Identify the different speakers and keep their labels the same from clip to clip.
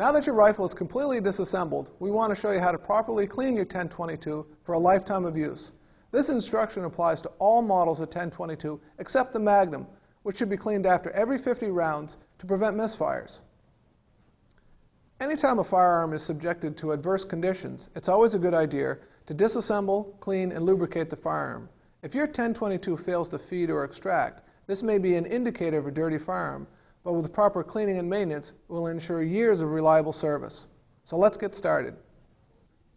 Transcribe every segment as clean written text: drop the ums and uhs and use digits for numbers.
Speaker 1: Now that your rifle is completely disassembled, we want to show you how to properly clean your 10-22 for a lifetime of use. This instruction applies to all models of 10-22 except the Magnum, which should be cleaned after every 50 rounds to prevent misfires. Anytime a firearm is subjected to adverse conditions, it's always a good idea to disassemble, clean, and lubricate the firearm. If your 10-22 fails to feed or extract, this may be an indicator of a dirty firearm, but with proper cleaning and maintenance, it will ensure years of reliable service. So let's get started.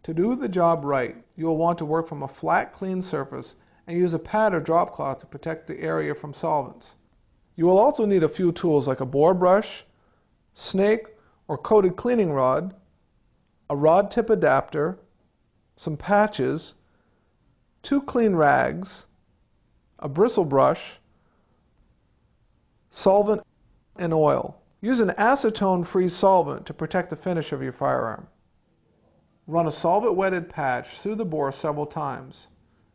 Speaker 1: To do the job right, you will want to work from a flat, clean surface and use a pad or drop cloth to protect the area from solvents. You will also need a few tools like a bore brush, snake or coated cleaning rod, a rod tip adapter, some patches, 2 clean rags, a bristle brush, solvent, and oil. Use an acetone-free solvent to protect the finish of your firearm. Run a solvent-wetted patch through the bore several times.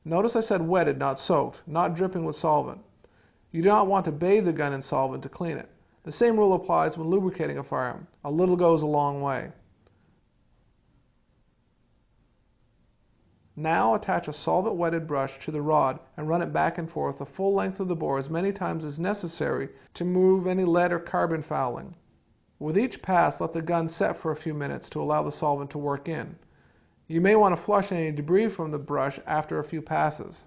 Speaker 1: Notice I said wetted, not soaked, not dripping with solvent. You do not want to bathe the gun in solvent to clean it. The same rule applies when lubricating a firearm. A little goes a long way. Now attach a solvent-wetted brush to the rod and run it back and forth the full length of the bore as many times as necessary to remove any lead or carbon fouling. With each pass, let the gun set for a few minutes to allow the solvent to work in. You may want to flush any debris from the brush after a few passes.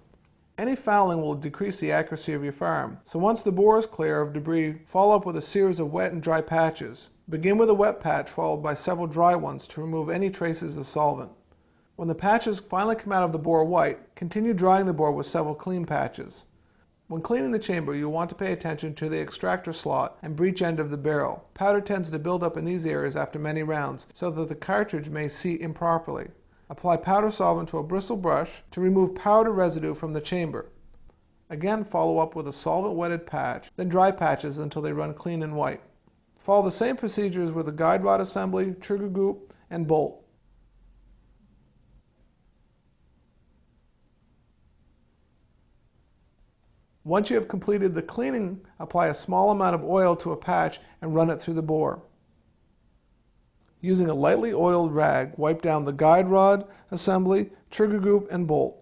Speaker 1: Any fouling will decrease the accuracy of your firearm, so once the bore is clear of debris, follow up with a series of wet and dry patches. Begin with a wet patch followed by several dry ones to remove any traces of solvent. When the patches finally come out of the bore white, continue drying the bore with several clean patches. When cleaning the chamber, you want to pay attention to the extractor slot and breech end of the barrel. Powder tends to build up in these areas after many rounds, so that the cartridge may seat improperly. Apply powder solvent to a bristle brush to remove powder residue from the chamber. Again, follow up with a solvent-wetted patch, then dry patches until they run clean and white. Follow the same procedures with the guide rod assembly, trigger group, and bolt. Once you have completed the cleaning, apply a small amount of oil to a patch and run it through the bore. Using a lightly oiled rag, wipe down the guide rod, assembly, trigger group, and bolt.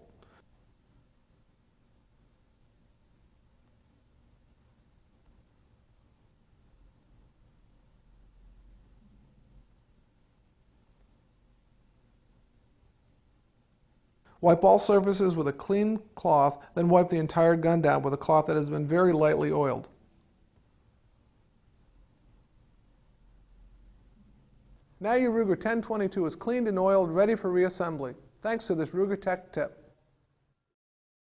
Speaker 1: Wipe all surfaces with a clean cloth, then wipe the entire gun down with a cloth that has been very lightly oiled. Now your Ruger 10-22 is cleaned and oiled, ready for reassembly, thanks to this Ruger Tech tip.